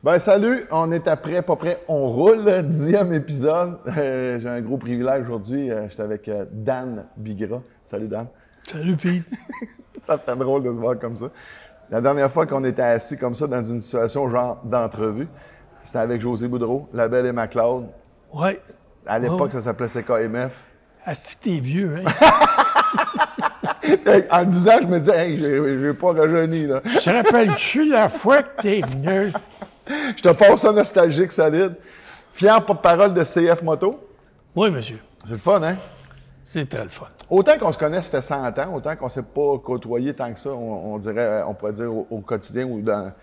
Ben salut, on est après, pas prêt, on roule, 10e épisode. J'ai un gros privilège aujourd'hui, j'étais avec Dan Bigra. Salut Dan. Salut Pete. Ça fait drôle de se voir comme ça. La dernière fois qu'on était assis comme ça dans une situation genre d'entrevue, c'était avec José Boudreau, La Belle et McLeod. Ouais. À l'époque, ça s'appelait CKMF. Asti que t'es vieux, hein? En le disant, je me disais, hey, j'ai pas rajeuni, là. Tu te rappelles-tu la fois que t'es venu? Je te passe ça nostalgique, solide. Fier porte-parole de CF Moto. Oui, monsieur. C'est le fun, hein? C'est très le fun. Autant qu'on se connaît, ça fait 100 ans, autant qu'on ne s'est pas côtoyé tant que ça, on dirait, on pourrait dire au quotidien ou dans...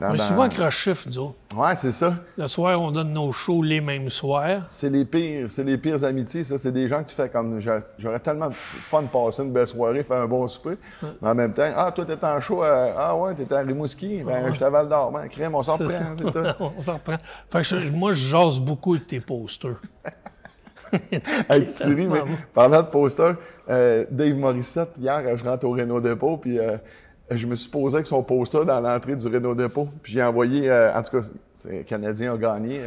On est souvent croche-chiffre, nous autres. Ouais, c'est ça. Le soir, on donne nos shows les mêmes soirs. C'est les pires amitiés, ça. C'est des gens que tu fais comme... J'aurais tellement de fun de passer une belle soirée, faire un bon souper. Mais en même temps, ah, toi, t'étais en show ah ouais, t'étais à Rimouski, ben, j'étais à Val-d'Or. Ben, crème, on s'en reprend, c'est ça. On s'en reprend. Fait que moi, je jase beaucoup avec tes posters. Hey, Thierry, mais parlant de posters, Dave Morissette, hier, je rentre au Renault Dépôt, puis je me suis posé avec son poster dans l'entrée du Renault Dépôt. Puis j'ai envoyé, en tout cas, le Canadien a gagné.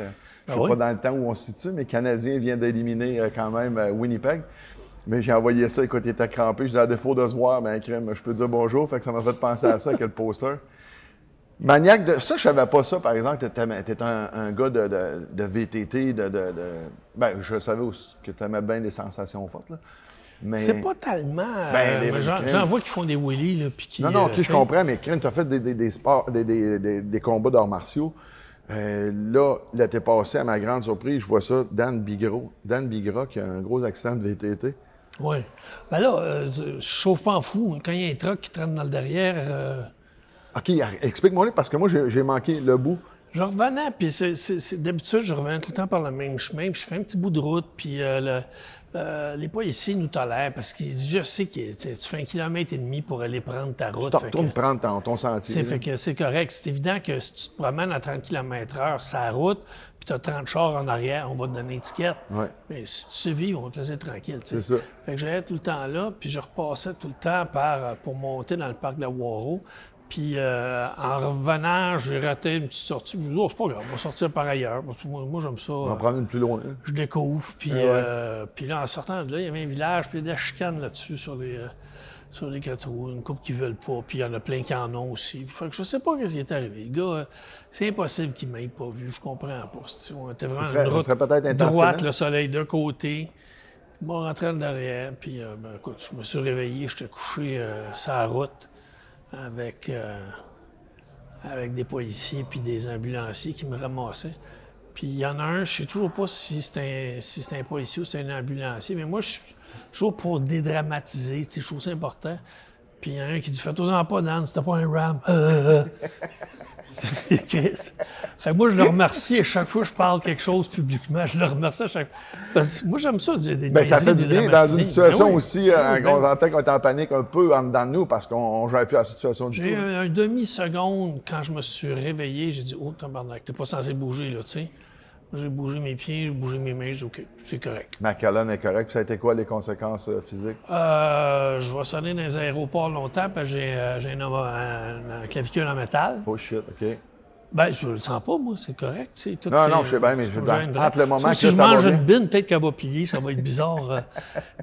Je ne sais pas dans le temps où on se situe, mais le Canadien vient d'éliminer quand même Winnipeg. Mais j'ai envoyé ça, écoute, il était crampé. Je disais, à défaut de se voir, ben, crème, je peux dire bonjour. Fait que ça m'a fait penser à ça, quel poster. Maniaque de... Ça, je savais pas ça, par exemple. T'étais un gars de VTT, Ben, je savais aussi que tu aimais bien les sensations fortes, là. Mais... C'est pas tellement... j'en vois qui font des wheelies, là, puis qui... Non, je comprends, mais Crème, tu as fait des sports, des combats d'arts martiaux. Là, l'été passé, à ma grande surprise, je vois ça, Dan Bigra, qui a un gros accident de VTT. Oui. Ben là, je chauffe pas en fou. Quand il y a un truck qui traîne dans le derrière... OK, explique-moi, parce que moi, j'ai manqué le bout. Je revenais, puis d'habitude, je revenais tout le temps par le même chemin, puis je fais un petit bout de route, puis les policiers nous tolèrent, parce qu'ils disent, je sais que tu fais 1,5 km pour aller prendre ta route. Tu te retournes prendre ton sentier. Fait que c'est correct. C'est évident que si tu te promènes à 30 km/h sur la route, puis tu as 30 chars en arrière, on va te donner une étiquette. Ouais. Mais si tu sais vivre, on va te laisser tranquille. C'est ça. Fait que j'allais tout le temps là, puis je repassais tout le temps pour monter dans le parc de la Waro. Puis en revenant, j'ai raté une petite sortie. Je me dis, oh, c'est pas grave, on va sortir par ailleurs. Parce que moi j'aime ça. On va en prendre une plus loin. Je découvre. Puis, puis là, en sortant de là, il y avait un village, puis il y a de la chicane là-dessus sur les 4 roues. Une couple qui ne veulent pas, puis il y en a plein qui en ont aussi. Fait que je sais pas ce qui est arrivé. Le gars, c'est impossible qu'il ne m'ait pas vu. Je comprends pas. On était vraiment une route droite, le soleil de côté. Bon, rentré en derrière, puis écoute, je me suis réveillé, j'étais couché sur la route. Avec des policiers puis des ambulanciers qui me ramassaient. Puis il y en a un, je sais toujours pas si c'est un policier ou c'est un ambulancier, mais moi, je suis toujours pour dédramatiser, je trouve ça important. Puis il y en a un qui dit « Fais-toi-en pas, Dan, c'était pas un RAM. » Fait que moi, je le remercie à chaque fois que je parle quelque chose publiquement. Je le remercie à chaque fois. Parce que moi, j'aime ça, dire des ça fait du bien dans une situation aussi, on entend qu'on est en panique un peu en dedans de nous parce qu'on ne gère plus la situation du tout. J'ai un demi-seconde, quand je me suis réveillé, j'ai dit « Oh, tabarnak, t'es pas censé bouger, là, tu sais. » J'ai bougé mes pieds, j'ai bougé mes mains, j'ai dit « OK, c'est correct. » Ma colonne est correcte. Puis ça a été quoi les conséquences physiques? Je vais sonner dans les aéroports longtemps parce que j'ai un clavicule en métal. Oh shit, OK. Ben, je le sens pas, moi, c'est correct. Tout non, je sais bien, mais je veux dire, entre le moment que si je ça mange va une bien... bine, peut-être qu'elle va plier, ça va être bizarre.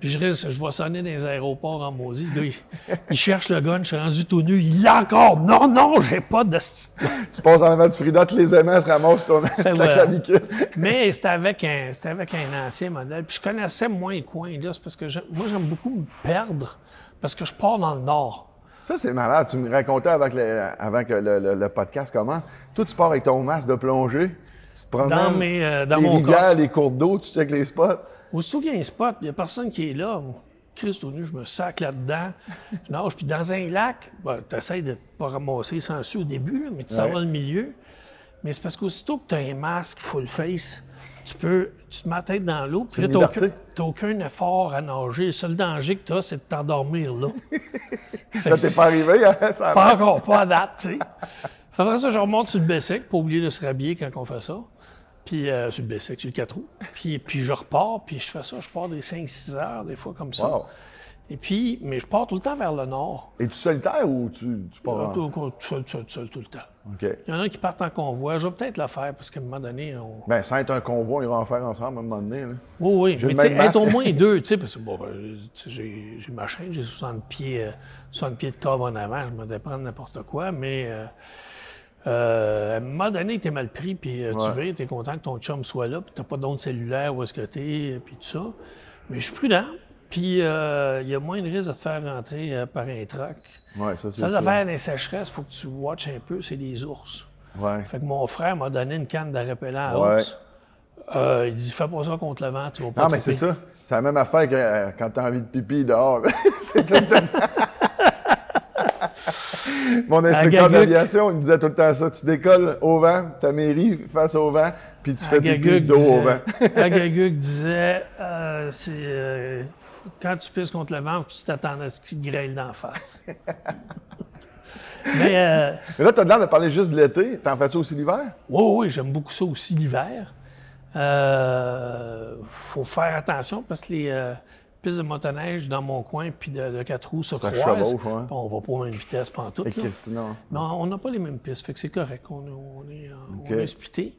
Puis je vais sonner dans les aéroports en maudit. Le gars, il cherche le gun, je suis rendu tout nu. Il l'a encore. Non, j'ai pas de... Tu passes en avant du Frida, tous les aimants se ramassent sur la clavicule. Mais c'était avec un ancien modèle. Puis je connaissais moins le coin, là. C'est parce que moi, j'aime beaucoup me perdre parce que je pars dans le nord. Ça, c'est malade. Tu me racontais avant que le podcast commence. Toi, tu pars avec ton masque de plongée, tu te promènes dans les mon rivières, coffre. les cours d'eau, tu checkes les spots. Aussitôt qu'il y a un spot, il n'y a personne qui est là. Christ au nu, je me sac là-dedans. Je nage. Puis dans un lac, tu essaies de ne pas ramasser sans au début, là, mais tu s'en vas dans le milieu. Mais c'est parce qu'aussitôt que tu as un masque full face, tu te mets la tête dans l'eau, puis là, tu n'as aucun effort à nager. Le seul danger que tu as, c'est de t'endormir là. Ça t'es pas arrivé, hein? Pas encore, pas à date, tu sais. Après ça, je remonte sur le Bessic, pas oublier de se rhabiller quand on fait ça. Puis sur le bicycle, sur le 4 roues. Puis je repars, puis je fais ça. Je pars des 5-6 heures, des fois comme ça. Wow. Et puis, mais je pars tout le temps vers le nord. Es-tu solitaire ou tu pars Tout seul, tout le temps. OK. Il y en a qui partent en convoi. Je vais peut-être le faire parce qu'à un moment donné, Bien, sans être un convoi, on ira en faire ensemble à un moment donné. Là. Oui. J'ai Mais le tu sais, même être au masque. moins deux, tu sais, parce que bon, j'ai ma chaîne, j'ai 60 pieds de câble en avant, je me devais prendre n'importe quoi, mais à un moment donné, t'es mal pris, puis tu veux, t'es content que ton chum soit là, puis t'as pas d'autre cellulaire où est-ce que t'es, puis tout ça. Mais je suis prudent. Puis, il y a moins de risque de te faire rentrer par un truck. Ouais, ça, c'est Ça, ça. l'affaire des sécheresses, il faut que tu watches un peu, c'est les ours. Ouais. Fait que mon frère m'a donné une canne de répellent à Ouais. ours. Il dit, fais pas ça contre le vent, tu vas pas Non, mais triper. c'est ça. C'est la même affaire que quand t'as envie de pipi dehors. C'est tout le temps. Mon instructeur Agaguc. d'aviation, il me disait tout le temps ça. Tu décolles au vent, t'améris face au vent, puis tu fais pipi dos au vent. Agaguc disait, quand tu pisses contre le vent, tu t'attends à ce qu'il te grêle d'en face. Mais Mais là, t'as l'air de parler juste de l'été. T'en fais-tu aussi l'hiver? oui, j'aime beaucoup ça aussi l'hiver. Faut faire attention parce que les pistes de motoneige dans mon coin puis de 4 roues se Ça croisent. chevauche, ouais. On va pas à la même vitesse pantoute. Avec là. Christina. Mais on n'a pas les mêmes pistes, fait que c'est correct. On OK. est splitté.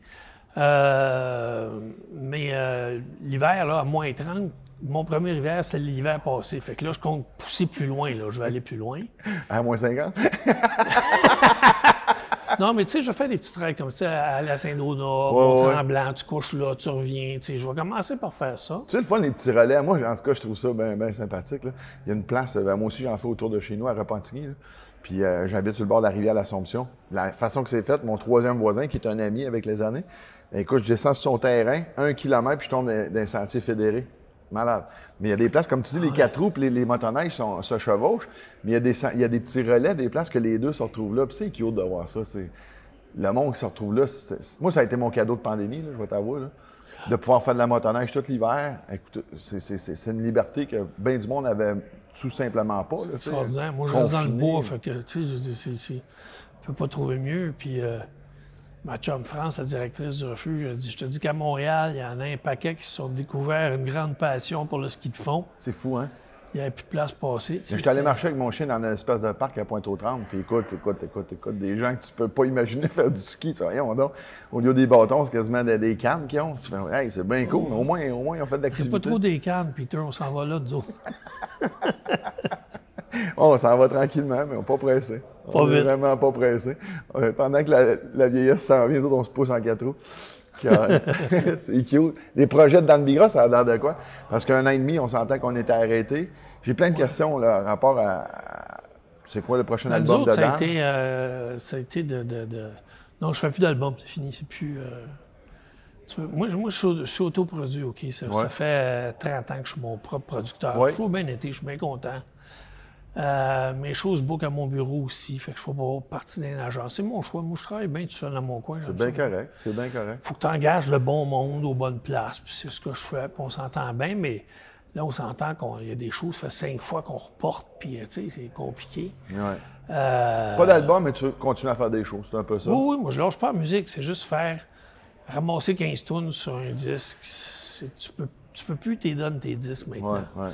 Mais l'hiver, là, à moins 30, mon premier hiver, c'était l'hiver passé. Fait que là, je compte pousser plus loin. Là. Je vais aller plus loin. À moins 50? Non, mais tu sais, je vais faire des petits trails comme ça à la Saint-Donat, Ouais, au ouais. Tremblant, tu couches là, tu reviens. Tu sais, je vais commencer par faire ça. Tu sais, le fun, les petits relais. Moi, en tout cas, je trouve ça bien sympathique. Là. Il y a une place, moi aussi, j'en fais autour de chez nous, à Repentigny. Là. Puis j'habite sur le bord de la rivière l'Assomption. La façon que c'est fait, mon troisième voisin, qui est un ami avec les années, écoute, je descends sur son terrain, 1 kilomètre, puis je tombe dans un sentier fédéré. Malade. Mais il y a des places, comme tu dis, les 4 roues puis les motoneiges se chevauchent, mais il y a des petits relais, des places que les deux se retrouvent là. Puis c'est cute de voir ça. Le monde qui se retrouve là, moi, ça a été mon cadeau de pandémie, là, je vais t'avouer. Là. De pouvoir faire de la motoneige tout l'hiver, écoute, c'est une liberté que bien du monde avait tout simplement pas. Là, tu sais. Extraordinaire. Moi, je reste dans le Confiné. bois, fait que, tu sais, je dis, je peux pas trouver mieux. Puis, ma chum France, la directrice du refuge, elle dit, je te dis qu'à Montréal, il y en a un paquet qui se sont découverts une grande passion pour le ski de fond. C'est fou, hein? Il n'y avait plus de place passée. Je suis allé marcher avec mon chien dans une espèce de parc à Pointe-aux-Trembles, puis écoute, des gens que tu peux pas imaginer faire du ski. Tu vois, voyons donc, au lieu des bâtons, c'est quasiment des cannes qu'ils ont. Tu fais, hey, c'est bien cool, mais au moins, ils ont fait de C'est l'activité. pas trop des cannes, Peter, on s'en va là, nous autres. On s'en va tranquillement, mais on n'est pas pressé. Pas On est vite. vraiment pas pressé. Pendant que la vieillesse s'en vient, nous autres, on se pousse en 4 roues. C'est cute. Les projets de Dan Bigra, ça a l'air de quoi? Parce qu'un an et demi, on s'entend qu'on était arrêté. J'ai plein de questions là, en rapport à c'est quoi le prochain Nous album autres, de Dan? ça a été de... Non, je fais plus d'album, c'est fini, c'est plus... Moi, je suis autoproduit, OK? Ça fait 30 ans que je suis mon propre producteur. Ouais. Toujours bien été, je suis bien content. Mes choses bookent à mon bureau aussi, fait que je ne fais pas partie d'un agence. C'est mon choix. Moi, je travaille bien tout seul dans mon coin. C'est bien correct, c'est bien correct. Faut que tu engages le bon monde aux bonnes places, puis c'est ce que je fais, puis on s'entend bien, mais là, on s'entend qu'il y a des choses, ça fait 5 fois qu'on reporte, puis tu sais, c'est compliqué. Ouais. Euh, Pas d'album, mais tu continues à faire des choses, c'est un peu ça. Oui, moi, je lâche pas la musique, c'est juste faire ramasser 15 tunes sur un disque. Tu peux plus t'y donner tes disques maintenant. Ouais.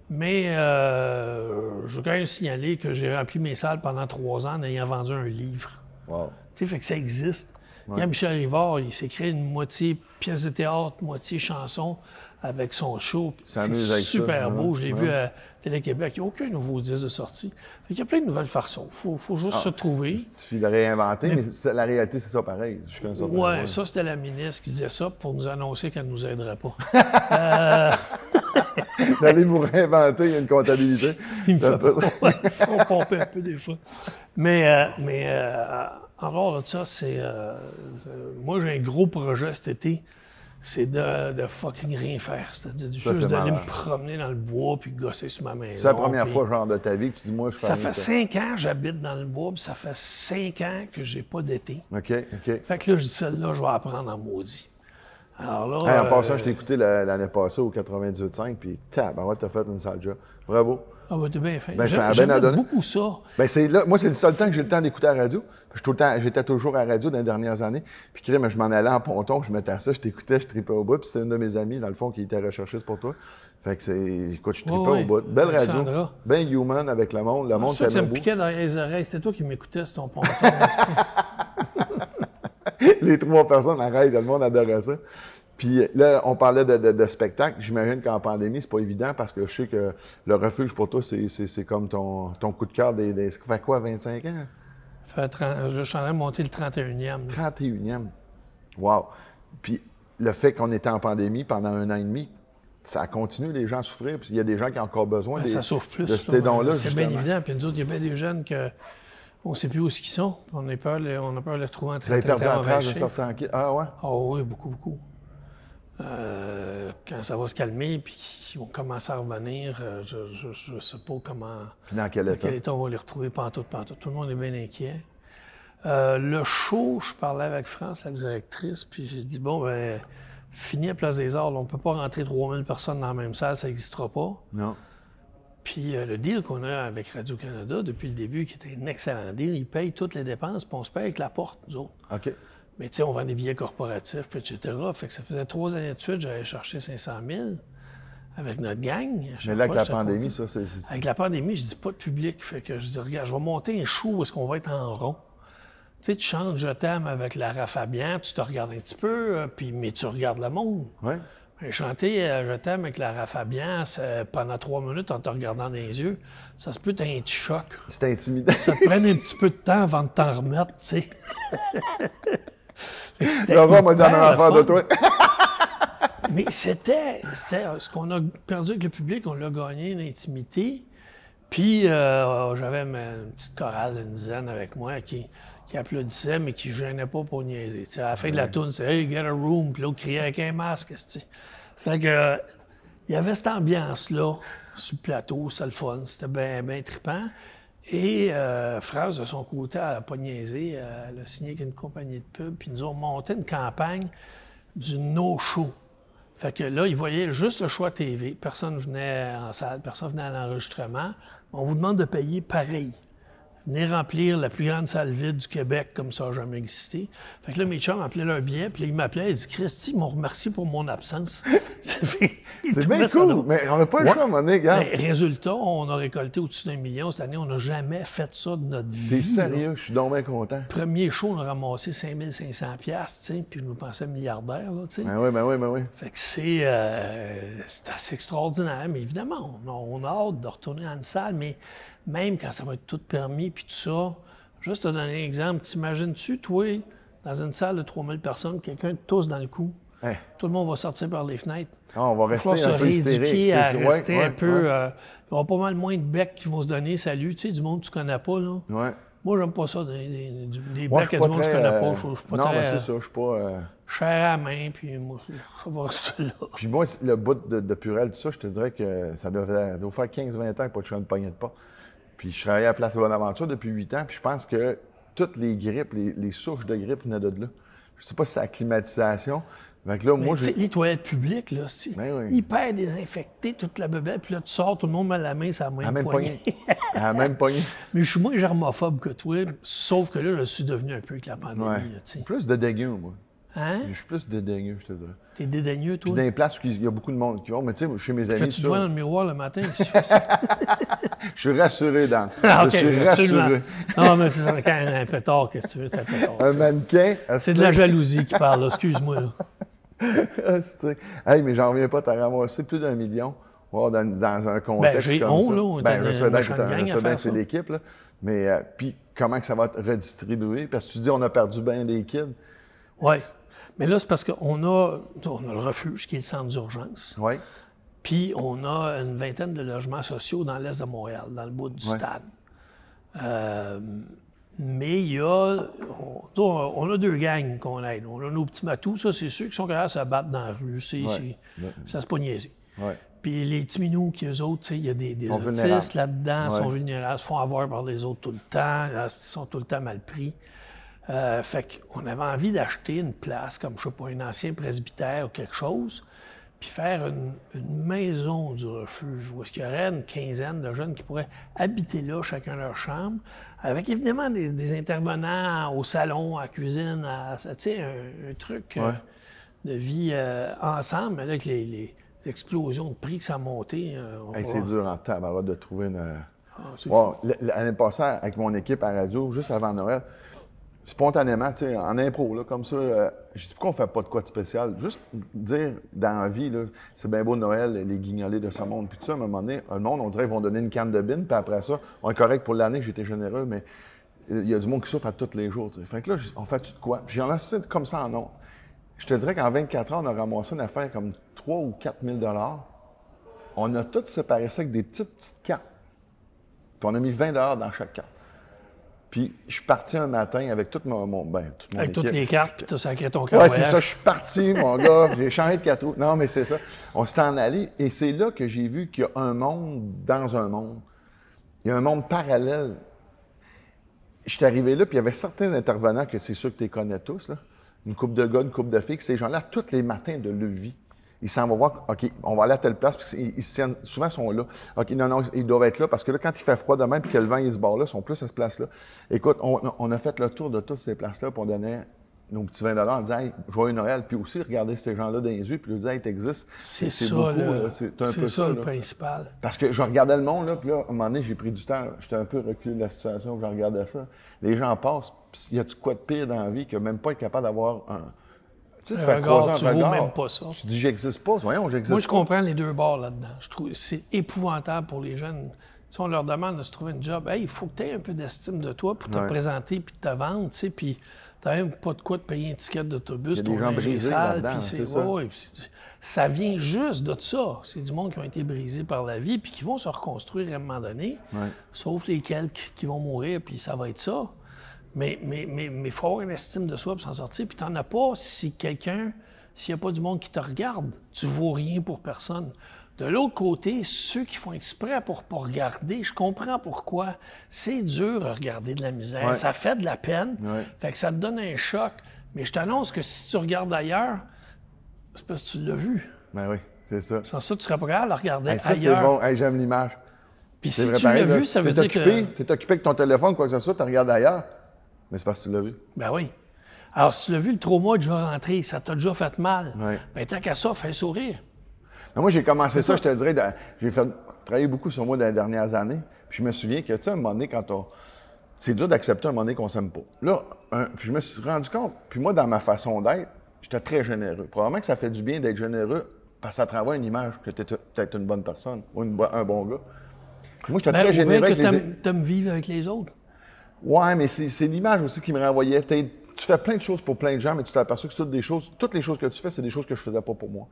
Mais je veux quand même signaler que j'ai rempli mes salles pendant 3 ans en ayant vendu un livre. Wow. Tu sais, fait que ça existe. Il y a Michel Rivard, il s'est créé une moitié pièce de théâtre, moitié chanson avec son show. C'est s'amuse avec ça, super beau. ouais. Je l'ai vu à Télé-Québec. Il n'y a aucun nouveau disque de sortie. Fait qu'il y a plein de nouvelles façons. Il faut juste se trouver. Il suffit de réinventer, mais la réalité, c'est ça pareil. jusqu'à un certain Ouais, point. ça, c'était la ministre qui disait ça pour nous annoncer qu'elle ne nous aiderait pas. D'aller vous réinventer, il y a une comptabilité. Il me fait il faut pomper un peu des fois. Mais en dehors de ça, moi, j'ai un gros projet cet été. C'est de fucking rien faire. C'est-à-dire juste d'aller me promener dans le bois puis gosser sur ma maison. C'est la première fois, genre, de ta vie que tu dis, moi, je fais Ça rien fait que 5 ans que j'habite dans le bois, puis ça fait 5 ans que j'ai pas d'été. OK. Fait que là, je dis celle-là, je vais apprendre en maudit. Alors là, En passant, je t'ai écouté l'année passée au 98.5, puis ouais, t'as fait une sale job. Bravo. Ah, ben, t'es bien fait. Ça a J'aime bien donné. beaucoup ça. Moi, c'est le seul temps que j'ai le temps d'écouter la radio. J'étais toujours à la radio dans les dernières années. Puis, je m'en allais en ponton, je mettais à ça, je t'écoutais, je tripais au bout. Puis, c'était une de mes amies, dans le fond, qui était recherchiste pour toi. Fait que écoute, je tripais au bout. Belle radio. Bien human avec le monde. Le monde ça me piquait dans les oreilles. C'était toi qui m'écoutais sur ton ponton aussi. Les 3 personnes, arrête, le monde adorait ça. Puis là, on parlait de spectacle. J'imagine qu'en pandémie, c'est pas évident parce que je sais que le refuge pour toi, c'est comme ton coup de cœur ça fait quoi, 25 ans? Je suis en train de monter le 31e. 31e. Wow. Puis le fait qu'on était en pandémie pendant 1 an et demi, ça continue les gens à souffrir. Puis il y a des gens qui ont encore besoin ça souffre plus. de ces dons-là. C'est bien évident. Puis nous autres, il y a bien des jeunes que on ne sait plus où ils sont. On a peur de les retrouver en train de perdu la trace de certains kids. Ah ouais? Ah oui, beaucoup, beaucoup. Quand ça va se calmer puis qu'ils vont commencer à revenir, je ne sais pas comment. Puis dans quel état on va les retrouver pantoute. Tout le monde est bien inquiet. Le show, je parlais avec France, la directrice, puis j'ai dit fini à Place des Arts, là, on ne peut pas rentrer 3000 personnes dans la même salle, ça n'existera pas. Non. Puis le deal qu'on a avec Radio-Canada depuis le début, qui était un excellent deal, ils payent toutes les dépenses, puis on se paye avec la porte, nous autres. OK. Mais tu sais, on vend des billets corporatifs, etc. Fait que ça faisait 3 années de suite, j'allais chercher 500 000 avec notre gang. Mais là, avec la pandémie, ça, c'est... Avec la pandémie, je dis pas de public. Fait que je dis, regarde, je vais monter un show où est-ce qu'on va être en rond. Tu sais, tu chantes Je t'aime avec Lara Fabian, tu te regardes un petit peu, mais tu regardes le monde. Oui. Chanter Je t'aime avec Lara Fabian, pendant 3 minutes en te regardant dans les yeux, ça se peut être un petit choc. C'est intimidant. Ça te prend un petit peu de temps avant de t'en remettre, tu sais. Laurent m'a dit la même affaire de toi. Mais c'était ce qu'on a perdu avec le public, on l'a gagné, une intimité. Puis j'avais une petite chorale d'une dizaine avec moi qui applaudissait, mais qui ne gênait pas pour niaiser. T'sais, à la fin de la tourne, c'est « Hey, get a room », puis l'autre criait avec un masque. T'sais. Fait que il y avait cette ambiance-là sur le plateau, c'était le fun, c'était bien trippant. Et France, de son côté, elle n'a pas niaisé, elle a signé avec une compagnie de pub, puis ils nous ont monté une campagne du no-show. Fait que là, ils voyaient juste le choix TV, personne venait en salle, personne venait à l'enregistrement. On vous demande de payer pareil. Venez remplir la plus grande salle vide du Québec, comme ça n'a jamais existé. Fait que là, mes chums appelaient leur billet, puis là, ils m'appelaient, ils disaient « Christy, ils m'ont remercié pour mon absence. » C'est bien cool, mais on n'a pas le choix, mon gars. Résultat, on a récolté au-dessus d'1 million cette année. On n'a jamais fait ça de notre vie. T'es sérieux? Je suis donc bien content. Premier show, on a ramassé 5500 $, tu sais, puis je me pensais milliardaire, là, tu sais. Ben oui. Fait que c'est assez extraordinaire, mais évidemment, on a hâte de retourner dans une salle, mais même quand ça va être tout permis, puis tout ça, juste te donner un exemple, t'imagines-tu, toi, dans une salle de 3000 personnes, quelqu'un te tousse dans le cou, tout le monde va sortir par les fenêtres. On va rester un peu hystérique. À rester un peu... il y aura pas mal moins de becs qui vont se donner salut, tu sais, du monde que tu connais pas, là. Ouais. Moi, j'aime pas ça, des becs à du monde que je connais pas. Je suis pas non, très... mais c'est ça, je suis pas... Cher à la main, puis moi, ça va rester là. Puis moi, le bout de Purel, tout ça, je te dirais que ça doit faire 15-20 ans que pas de une poignée de pas. Puis je travaillais à Place Bonaventure depuis 8 ans, puis je pense que toutes les grippes, les souches de grippe venaient de là. Je sais pas si c'est la climatisation. Donc là, moi, les toilettes publiques, là, hyper désinfectées, toute la bebelle, puis là, tu sors, tout le monde met la main sur la même poignée. À la même poignée. Mais je suis moins germophobe que toi, sauf que là, je suis devenu un peu avec la pandémie. Ouais. Plus de dégueu, moi. Hein? Je suis plus dédaigneux, je te dirais. T'es dédaigneux, toi? Puis dans les places où il y a beaucoup de monde qui vont, mais tu sais, chez mes amis... Quand tu te vois dans le miroir le matin, qu'est-ce que tu fais ça? Je suis rassuré, Dan. Ah, je suis rassuré. Non, mais c'est ça, quand un pétard, qu'est-ce que tu veux? C'est un pétard. Un mannequin... C'est de la jalousie qui parle, là. Excuse-moi, là. Hey, mais j'en reviens pas, t'as ramassé plus d'1 million. Wow, dans un contexte j'ai comme ça. Là, je sais bien que c'est l'équipe, là. Mais puis comment que ça va être redistribué? Parce que tu dis on a perdu bien des kids. Oui. Mais là, c'est parce qu'on a le refuge, qui est le centre d'urgence. Oui. Puis on a une vingtaine de logements sociaux dans l'est de Montréal, dans le bout du stade. Mais il y a... On a 2 gangs qu'on aide. On a nos petits matous, ça, c'est ceux qui sont capables de se battre dans la rue. Ça se pas niaiser. Ouais. Puis les petits minous, qui eux autres, il y a des autistes là-dedans, sont vulnérables, se font avoir par les autres tout le temps, ils sont tout le temps mal pris. Fait qu'on avait envie d'acheter une place, comme, je sais pas, un ancien presbytère ou quelque chose, puis faire une maison du refuge où est-ce qu'il y aurait une quinzaine de jeunes qui pourraient habiter là, chacun leur chambre, avec évidemment des intervenants au salon, à la cuisine, tu sais, un truc de vie ensemble, mais là, avec les explosions de prix que ça a monté. C'est dur en temps de trouver une... Fou. L'année passée, avec mon équipe à la radio, juste avant Noël, spontanément, tu sais, en impro, là, comme ça, je dis pourquoi on fait pas de quoi de spécial? Juste dire dans la vie, là, c'est bien beau Noël, les guignolés de ce monde, puis tout ça, à un moment donné, le monde, on dirait qu'ils vont donner une canne de bine, puis après ça, on est correct pour l'année, j'étais généreux, mais il y a du monde qui souffre à tous les jours, tu sais. Fait que là, on fait-tu de quoi? Puis j'en laissé comme ça en nom. Je te dirais qu'en 24 heures, on a ramassé une affaire comme 3 ou 4 000 $. On a tout séparé ça avec des petites cartes. Puis on a mis 20 $ dans chaque carte. Puis je suis parti un matin avec toute mon avec équipe. Toutes les cartes, puis tu as sacré ton cœur. Oui, c'est ça. Je suis parti, mon gars. J'ai changé de 4 roues. Non, mais c'est ça. On s'est en allé. Et c'est là que j'ai vu qu'il y a un monde dans un monde. Il y a un monde parallèle. Je suis arrivé là, puis il y avait certains intervenants que c'est sûr que tu les connais tous, là. Une couple de gars, une couple de filles, que ces gens-là, tous les matins de leur vie, ils s'en vont voir, OK, on va aller à telle place, puis ils se tiennent, souvent ils sont là. OK, non, ils doivent être là, parce que là, quand il fait froid demain, puis que le vent, il se barre là, ils sont plus à cette place-là. Écoute, on a fait le tour de toutes ces places-là, puis on donnait nos petits 20 $ en disant, hey, joyeux Noël, puis aussi regarder ces gens-là dans les yeux, puis leur dire, hey, t'existes. C'est ça, beaucoup, là. C'est ça le principal. Parce que je regardais le monde, là, puis là, à un moment donné, j'ai pris du temps. J'étais un peu reculé de la situation où je regardais ça. Les gens passent, puis y a-tu quoi de pire dans la vie que même pas être capable d'avoir un. Tu sais, tu fais croiser un regard. Vaux même pas ça. Tu dis, j'existe pas. Voyons, j'existe pas. Moi, je comprends les deux bords là-dedans. Je trouve que c'est épouvantable pour les jeunes. Si on leur demande de se trouver une job, hey, il faut que tu aies un peu d'estime de toi pour te présenter puis te vendre, tu sais, puis t'as même pas de quoi de payer un ticket d'autobus, ton linge est sale, puis c'est ça. Ouais, ça vient juste de ça. C'est du monde qui ont été brisés par la vie puis qui vont se reconstruire à un moment donné, sauf les quelques qui vont mourir, puis ça va être ça. Mais il faut avoir une estime de soi pour s'en sortir. Puis t'en as pas s'il n'y a pas du monde qui te regarde, tu vaux rien pour personne. De l'autre côté, ceux qui font exprès pour pas regarder, je comprends pourquoi. C'est dur à regarder de la misère. Ça fait de la peine. Fait que ça te donne un choc. Mais je t'annonce que si tu regardes ailleurs, c'est parce que tu l'as vu. Ben oui, c'est ça. Sans ça, tu serais pas capable de regarder ailleurs. Ça, c'est bon. Hey, j'aime l'image. Puis si tu l'as vu, ça veut dire que... T'es occupé avec ton téléphone, quoi que ce soit, tu regardes ailleurs. Mais c'est parce que tu l'as vu. Ben oui. Alors, si tu l'as vu, le trauma est déjà rentré, ça t'a déjà fait mal. Ben tant qu'à ça, fais un sourire. Mais moi, j'ai commencé ça, je te dirais, j'ai travaillé beaucoup sur moi dans les dernières années. Puis je me souviens que, tu sais, à un moment donné, c'est dur d'accepter un moment donné qu'on s'aime pas. Là, puis je me suis rendu compte, puis moi, dans ma façon d'être, j'étais très généreux. Probablement que ça fait du bien d'être généreux parce que ça te renvoie une image que tu es peut-être une bonne personne ou un bon gars. Puis moi, j'étais très généreux avec les... T'aimes vivre avec les autres. Ouais, mais c'est l'image aussi qui me renvoyait. Tu fais plein de choses pour plein de gens, mais tu t'aperçois que toutes les choses que tu fais, c'est des choses que je faisais pas pour moi.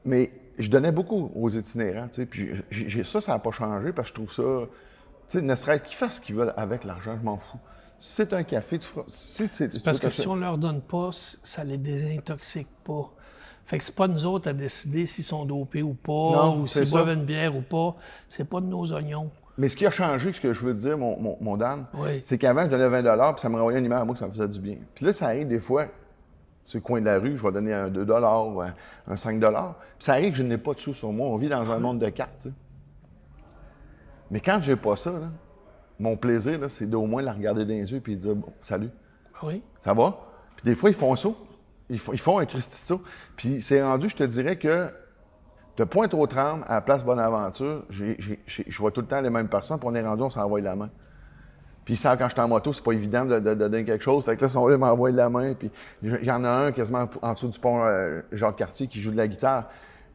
Mais je donnais beaucoup aux itinérants, tu sais, puis ça n'a pas changé parce que je trouve ça, tu sais, ne serait-ce qu'ils fassent ce qu'ils veulent avec l'argent, je m'en fous. Si c'est un café, tu feras... C'est parce que si on leur donne pas, ça les désintoxique pas. Fait que c'est pas nous autres à décider s'ils sont dopés ou pas, ou s'ils boivent une bière ou pas. C'est pas de nos oignons. Mais ce qui a changé, ce que je veux te dire, mon Dan, c'est qu'avant, je donnais 20 $, puis ça me renvoyait une image à moi que ça me faisait du bien. Puis là, ça arrive des fois, sur le coin de la rue, je vais donner un 2 $ ou un 5 $. Puis ça arrive que je n'ai pas de sous sur moi. On vit dans un monde de cartes, tu sais. Mais quand j'ai pas ça, là, mon plaisir, là, c'est d'au moins la regarder dans les yeux et dire bon, salut. Oui. Ça va? Puis des fois, ils font ça. Ils font un Christi de ça. Puis c'est rendu, je te dirais que de Pointe-aux-Trembles à la place Bonaventure, je vois tout le temps les mêmes personnes, puis on est rendu, on s'envoie la main. Puis ça, quand je suis en moto, c'est pas évident de donner quelque chose. Fait que là, ils sont là, ils m'envoient la main. Puis il y en a un quasiment en dessous du pont Jacques-Cartier qui joue de la guitare.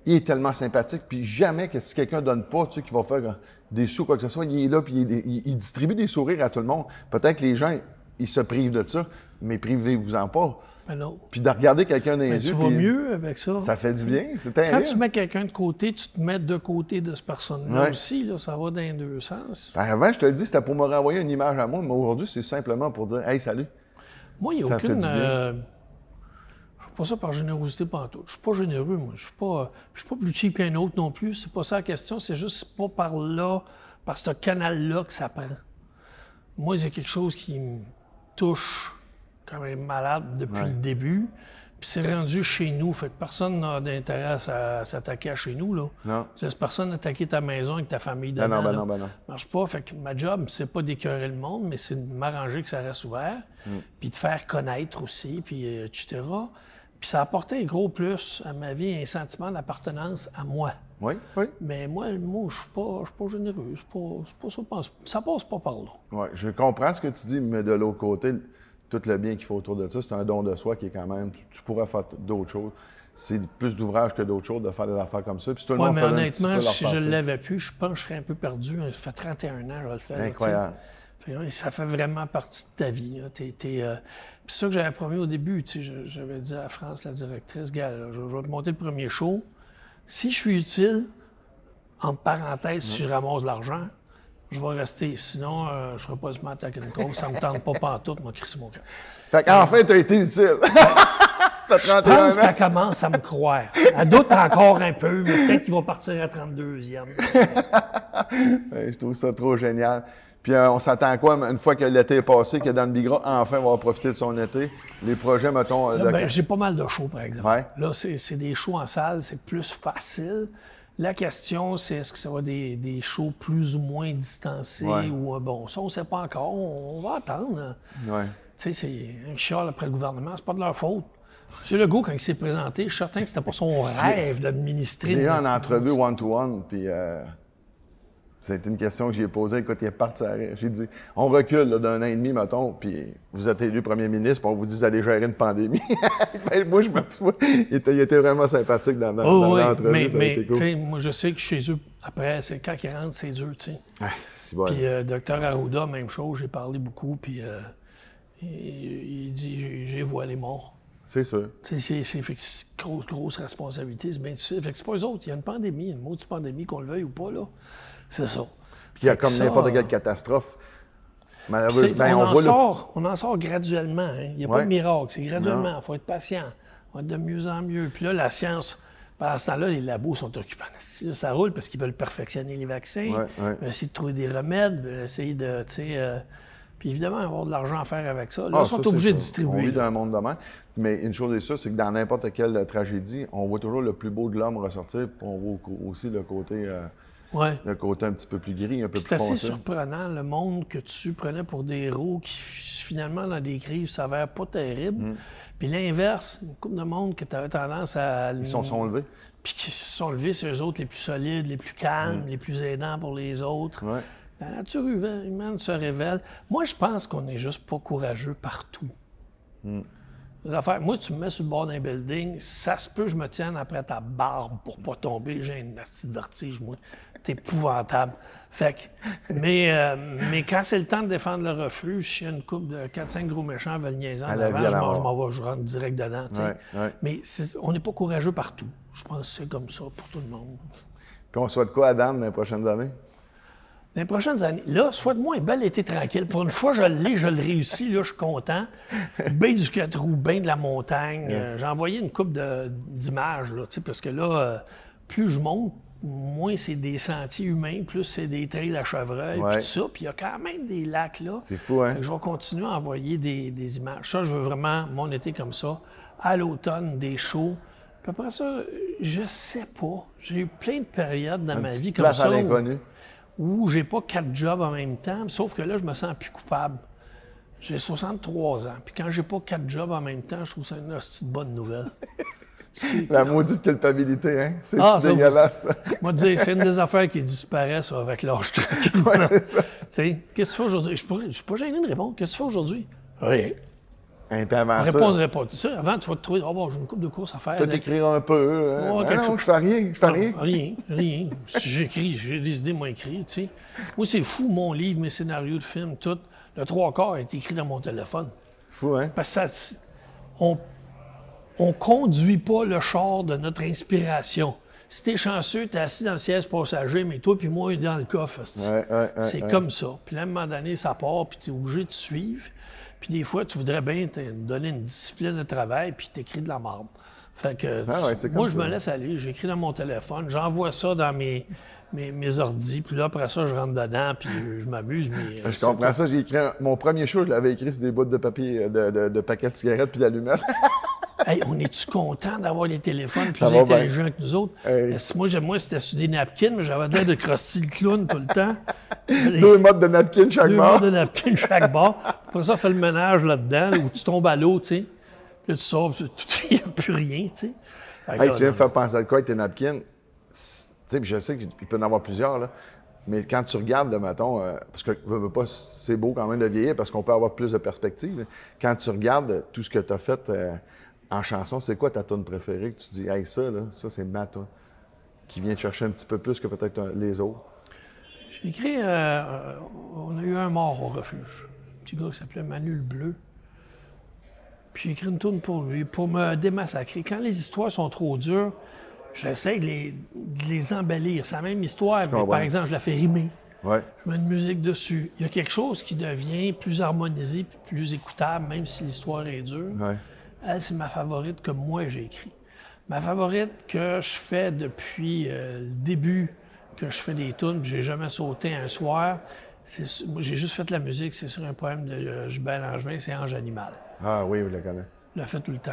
Il est tellement sympathique. Puis jamais que si quelqu'un donne pas, tu sais, qu'il va faire des sous, quoi que ce soit, il est là, puis il distribue des sourires à tout le monde. Peut-être que les gens, ils se privent de ça, mais privez-vous-en pas. Ben non. Puis de regarder quelqu'un dans les yeux. Tu vas mieux avec ça. Ça fait du bien. C'est terrible. Quand tu mets quelqu'un de côté, tu te mets de côté de cette personne-là aussi. Là, ça va dans les deux sens. Ben avant, je te le dis, c'était pour me renvoyer une image à moi, mais aujourd'hui, c'est simplement pour dire hey, salut. Moi, il n'y a aucune. Je ne fais pas ça par générosité pantoute. Je suis pas généreux, moi. Je suis pas plus cheap qu'un autre non plus. C'est pas ça la question. C'est juste pas par là, par ce canal-là que ça prend. Moi, c'est quelque chose qui me touche quand même malade depuis le début. Puis c'est rendu chez nous, fait que personne n'a d'intérêt à s'attaquer à chez nous, là. Non. Tu laisses personne attaquer ta maison avec ta famille dedans. Ben non. Marche pas. Fait que ma job, c'est pas d'écœurer le monde, mais c'est de m'arranger que ça reste ouvert, puis de faire connaître aussi, puis etc. Puis ça a apporté un gros plus à ma vie, un sentiment d'appartenance à moi. Oui. Mais moi, je suis pas généreux. C'est pas ça. Ça passe pas par là. Oui, je comprends ce que tu dis, mais de l'autre côté, tout le bien qu'il faut autour de ça, c'est un don de soi qui est quand même... Tu pourrais faire d'autres choses. C'est plus d'ouvrage que d'autres choses de faire des affaires comme ça. Puis tout le monde mais fait honnêtement, si je ne l'avais plus, je pense que je serais un peu perdu. Ça fait 31 ans que je vais le faire. Incroyable. Ça fait vraiment partie de ta vie. Puis ça que j'avais promis au début, j'avais dit à France, la directrice, gars, je vais te monter le premier show. Si je suis utile, entre parenthèses, si je ramasse de l'argent, je vais rester. Sinon, je ne serai pas du matin à une cause. Ça ne me tente pas pantoute, moi, crisser mon cœur. Fait qu'enfin, tu as été utile. Je pense qu'elle commence à me croire. Elle doute encore un peu, mais peut-être qu'il va partir à 32e. Je trouve ça trop génial. Puis on s'attend à quoi, une fois que l'été est passé, que Dan Bigra, enfin, va profiter de son été? Les projets, mettons... Là, j'ai pas mal de shows, par exemple. Ouais. Là, c'est des shows en salle, c'est plus facile. La question, c'est est-ce que ça va des shows plus ou moins distancés ou bon, ça, on ne sait pas encore. On va attendre. Ouais. Tu sais, c'est un chiale après le gouvernement, c'est pas de leur faute. M. Legault, quand il s'est présenté, je suis certain que c'était pas son rêve d'administrer. J'ai eu en entrevue one-to-one, puis c'était une question que j'ai posée. Écoute, il est parti à rire. J'ai dit, on recule d'un an et demi, mettons, puis vous êtes élu premier ministre, puis on vous dit d'aller gérer une pandémie. Moi, je me fous. Il était vraiment sympathique dans l'entrevue. Mais tu sais, moi, je sais que chez eux, après, quand ils rentrent, c'est dur, tu sais. C'est bon. Puis Dr Arruda, même chose, j'ai parlé beaucoup, puis il dit, j'ai vu les morts. C'est sûr. C'est grosse responsabilité, c'est bien difficile. Fait que c'est pas eux autres, il y a une pandémie, une maudite pandémie, qu'on le veuille ou pas, là. C'est ça. Puis il y a comme n'importe quelle catastrophe. Malheureusement, on en sort graduellement. Hein. Il n'y a pas de miracle, c'est graduellement. Il faut être patient. On va être de mieux en mieux. Puis là, la science, pendant ce temps-là, les labos sont occupés. Là, ça roule parce qu'ils veulent perfectionner les vaccins, veulent essayer de trouver des remèdes, veulent essayer de, puis évidemment, avoir de l'argent à faire avec ça. Là, ils sont obligés de distribuer. On vit dans un monde de même. Mais une chose est sûre, c'est que dans n'importe quelle tragédie, on voit toujours le plus beau de l'homme ressortir, puis on voit aussi le côté... Le côté un petit peu plus gris, un peu plus foncé. C'est assez surprenant, le monde que tu prenais pour des héros qui, finalement, dans des crises, s'avèrent pas terribles. Puis l'inverse, une couple de monde que tu avais tendance à... Ils se sont levés. Puis qui se sont levés, c'est eux autres les plus solides, les plus calmes, les plus aidants pour les autres. La nature humaine se révèle. Moi, je pense qu'on n'est juste pas courageux partout. Les affaires, moi, tu me mets sur le bord d'un building, ça se peut que je me tienne après ta barbe pour pas tomber. J'ai une petite vertige, moi. C'est épouvantable. Fait que, mais quand c'est le temps de défendre le refuge, s'il y a une couple de 4-5 gros méchants veulent niaiser en avant, je rentre direct dedans. Mais on n'est pas courageux partout. Je pense que c'est comme ça pour tout le monde. Puis on souhaite quoi à Dan dans les prochaines années? Dans les prochaines années, là, souhaite-moi un bel été tranquille. Pour une fois, je le réussis, là, je suis content. Bien du 4 roues, bien de la montagne. J'ai envoyé une couple d'images, là, parce que là, plus je monte, moins c'est des sentiers humains, plus c'est des trails à chevreuil, puis tout ça. Puis il y a quand même des lacs, là. C'est fou, hein? Fait que je vais continuer à envoyer des images. Ça, je veux vraiment mon été comme ça. À l'automne, des shows. Puis après ça, je sais pas. J'ai eu plein de périodes dans ma vie comme ça. Où j'ai pas 4 jobs en même temps, sauf que là, je me sens plus coupable. J'ai 63 ans, puis quand j'ai pas 4 jobs en même temps, je trouve ça une bonne nouvelle. La maudite culpabilité, hein? C'est dégueulasse. Moi, c'est une des affaires qui disparaissent avec l'âge. C'est ça. Qu'est-ce que tu fais aujourd'hui? Je suis pas gêné de répondre. Qu'est-ce que tu fais aujourd'hui? Rien. Je ne répondrais pas. Avant, tu vas te trouver, j'ai une couple de courses à faire. Peut-être écrire un peu. Non, je fais rien. Rien. Si j'écris, j'ai des idées, moi, écrire, tu sais. Moi, c'est fou, mon livre, mes scénarios de films, tout. Le 3/4 est écrit dans mon téléphone. Fou, hein? Parce que on conduit pas le char de notre inspiration. Si t'es chanceux, t'es assis dans le siège passager, mais toi puis moi, on est dans le coffre. C'est comme ça. Puis là, à un moment donné, ça part, puis t'es obligé de suivre. Puis des fois, tu voudrais bien te donner une discipline de travail, puis t'écris de la merde. Fait que moi, je me laisse aller, j'écris dans mon téléphone, j'envoie ça dans mes ordis, puis là, après ça, je rentre dedans, puis je m'amuse. Mais, je comprends ça. J'ai écrit mon premier show, je l'avais écrit sur des bouts de papier, de paquets de cigarettes puis d'allumettes. Hey, on est-tu content d'avoir les téléphones plus intelligents que nous autres? Hey. Moi, c'était sur des napkins, mais j'avais l'air de crosser le clown tout le temps. 2 modes de napkins chaque bord. 2 modes de napkins chaque bord. Après ça, fais le ménage là-dedans, là, où tu tombes à l'eau, tu sais. Puis là, tu sors, il n'y a plus rien, tu sais. Hey, tu viens de faire penser à quoi avec tes napkins? Tu sais, je sais qu'il peut en avoir plusieurs, là. Mais quand tu regardes, là, mettons, parce que c'est beau quand même de vieillir parce qu'on peut avoir plus de perspectives. Là. Quand tu regardes tout ce que tu as fait en chanson, c'est quoi ta tune préférée que tu dis, hey, ça, c'est ma tune, qui vient te chercher un petit peu plus que peut-être les autres? J'ai écrit, on a eu un mort au refuge, un petit gars qui s'appelait Manu le Bleu. Puis j'ai écrit une tune pour lui, pour me démassacrer. Quand les histoires sont trop dures, j'essaie de les embellir. C'est la même histoire, mais par exemple, je la fais rimer. Ouais. Je mets une musique dessus. Il y a quelque chose qui devient plus harmonisé puis plus écoutable, même si l'histoire est dure. Ouais. Elle, c'est ma favorite que moi, j'ai écrit. Ma favorite que je fais depuis le début que je fais des tunes, puis j'ai jamais sauté un soir, moi, j'ai juste fait la musique, c'est sur un poème de Joubert Langevin, c'est Ange Animal. Ah oui, je la connais. Je la fais tout le temps.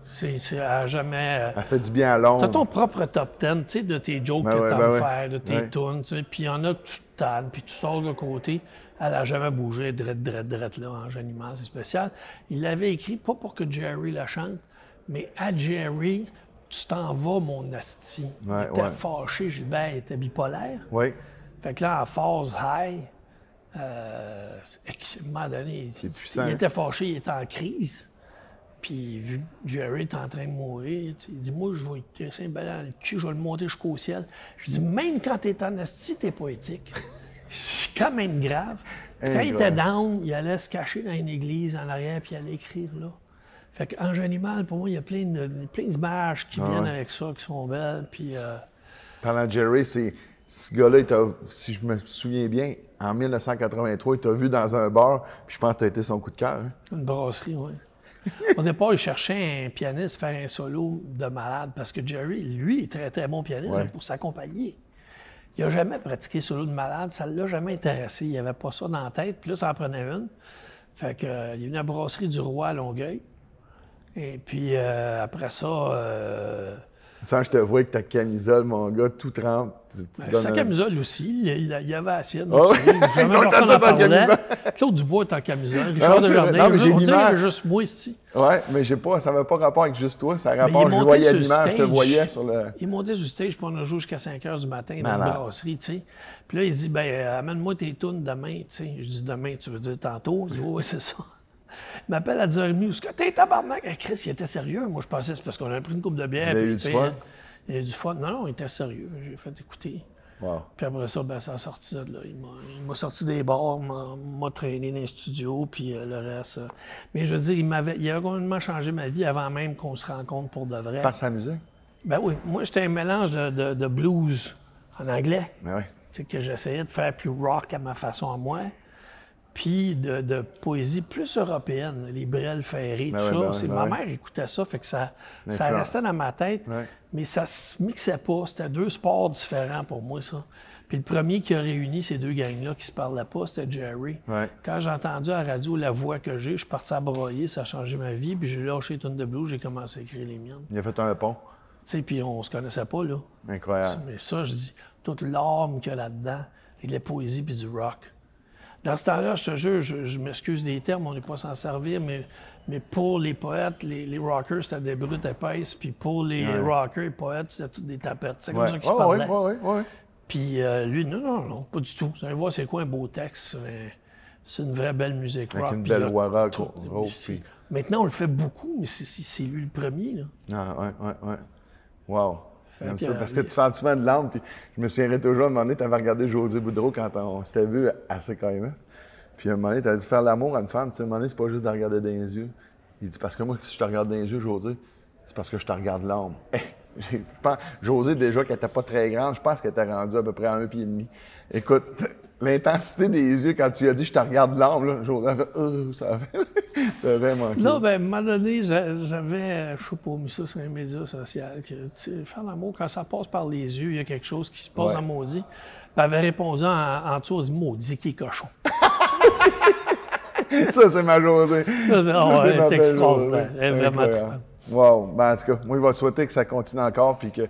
C'est à jamais... Elle fait du bien à l'ombre. T'as ton propre top 10, tu sais, de tes jokes que t'aimes faire, de tes tunes, tu sais, puis il y en a que tu te tannes, puis tu sors de côté. Elle n'a jamais bougé, drette, là, Ange Animal, c'est spécial. Il l'avait écrit, pas pour que Jerry la chante, mais à Jerry, tu t'en vas, mon asti. Il était fâché, Gilbert, il était bipolaire. Oui. Fait que là, en phase high, à un moment donné, il était fâché, il était en crise. Puis, vu que Jerry est en train de mourir, il dit, moi, je vais te casser un ballon dans le cul, je vais le monter jusqu'au ciel. Je dis, même quand t'es en esti, t'es poétique. C'est quand même grave. Quand il était down, il allait se cacher dans une église en arrière, puis il allait écrire là. Fait qu'Ange Animal, pour moi, il y a plein d'images qui viennent avec ça, qui sont belles. Puis, Pendant Jerry, ce gars-là, si je me souviens bien, en 1983, il t'a vu dans un bar, puis je pense que tu as été son coup de cœur. Hein? Une brasserie, oui. Au départ, il cherchait un pianiste faire un solo de malade, parce que Jerry, lui, est très, très bon pianiste pour s'accompagner. Il n'a jamais pratiqué solo de malade, ça ne l'a jamais intéressé. Il n'avait pas ça dans la tête, puis là, ça en prenait une. Fait que, il est venu à la brasserie du Roi à Longueuil. Et puis, après ça... Sans je te vois avec ta camisole, mon gars, tout trempe. Sa camisole aussi, il y avait la sienne aussi. Jamais personne n'en parlait. Claude Dubois est en camisole. Richard Desjardins, on dirait qu'il y avait juste moi ici. Oui, mais ça n'avait pas rapport avec juste toi. Ça a rapport, je voyais l'image, je te voyais sur le... Il est monté sur le stage, puis on a joué jusqu'à 5 h du matin dans la brasserie, tu sais. Puis là, il dit, amène-moi tes tunes demain, tu sais. Je dis, demain, tu veux dire tantôt? Il dit, oui, c'est ça. Il m'appelle à 10h30. Où est-ce que t'es, tabarnak? Chris, il était sérieux. Moi, je pensais que c'est parce qu'on avait pris une coupe de bière. Il a eu du fun? Il a eu du fun. Non, il était sérieux. J'ai fait écouter. Wow. Puis après ça, ça a sorti de là. Il m'a sorti des bars, m'a traîné dans les studios, puis le reste. Mais je veux dire, il avait complètement changé ma vie avant même qu'on se rencontre pour de vrai. Par sa musique? Ben oui. Moi, j'étais un mélange de blues en anglais. Ben oui. Tu sais, que j'essayais de faire plus rock à ma façon à moi. Puis de poésie plus européenne, les Brel Ferré, tout ça. Ma mère écoutait ça, fait que ça restait dans ma tête, mais ça se mixait pas. C'était 2 sports différents pour moi, ça. Puis le premier qui a réuni ces 2 gangs-là qui se parlaient pas, c'était Jerry. Ouais. Quand j'ai entendu à la radio la voix que j'ai, je suis parti à broyer, ça a changé ma vie, puis j'ai lâché Tune de Blues, j'ai commencé à écrire les miennes. Il a fait un pont. Tu sais, puis on se connaissait pas, là. Incroyable. Mais ça, je dis, toute l'âme qu'il y a là-dedans, et de la poésie puis du rock. Dans ce temps-là, je te jure, je m'excuse des termes, on n'est pas s'en servir, mais pour les poètes, les rockers, c'était des brutes épaisses, puis pour les rockers et poètes, c'était toutes des tapettes. C'est comme ça qu'ils se parlaient. Oui. Puis lui, non, pas du tout. Vous allez voir, c'est quoi un beau texte? C'est une vraie belle musique rock. Avec une belle voix rock. Maintenant, on le fait beaucoup, mais c'est lui le premier, là. Ah, ouais. Wow. J'aime ça, parce que tu parles souvent de l'âme, puis je me souviendrai toujours, à un moment donné, tu avais regardé José Boudreau quand on s'était vu à CKMF. Puis à un moment donné, tu avais dit faire l'amour à une femme, tu sais, à un moment donné, c'est pas juste de regarder dans les yeux. Il dit, parce que moi, si je te regarde dans les yeux, José, c'est parce que je te regarde l'âme. José, déjà, qu'elle n'était pas très grande, je pense qu'elle était rendue à peu près à 1,5 pied. Écoute, l'intensité des yeux quand tu as dit « je te regarde l'âme », là, José a fait « ça a fait... » T'as vraiment manqué. Là, ben, à un moment donné, j'avais, je sais pas, mis ça sur un média social, que, tu sais, faire l'amour, quand ça passe par les yeux, il y a quelque chose qui se passe en maudit. Puis elle avait répondu en dessous, elle dit « maudit qui est cochon ». Ça, c'est ma Josée. Ça, c'est extraordinaire. Elle est vraiment très bonne. Wow. Ben, en tout cas, moi, je vais te souhaiter que ça continue encore, puis que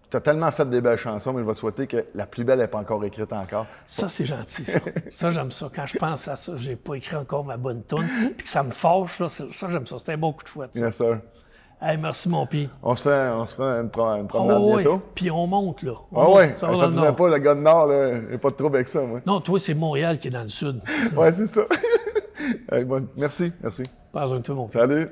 tu as tellement fait des belles chansons, mais je vais te souhaiter que la plus belle n'est pas encore écrite encore. Ça, c'est gentil, ça. Ça, j'aime ça. Quand je pense à ça, j'ai pas écrit encore ma bonne toune, puis que ça me fâche, là, ça, j'aime ça. C'était un bon coup de fouette, ça. Yes, sir. Hey, merci, mon Pi. On se fait une promenade bientôt. Puis on monte, là. Ça ne faisait pas, le gars de Nord, là, j'ai pas de trouble avec ça, moi. Non, toi, c'est Montréal qui est dans le sud. Oui, c'est ça. Hey, bon, merci. Pas besoin de toi, mon Pi. Salut.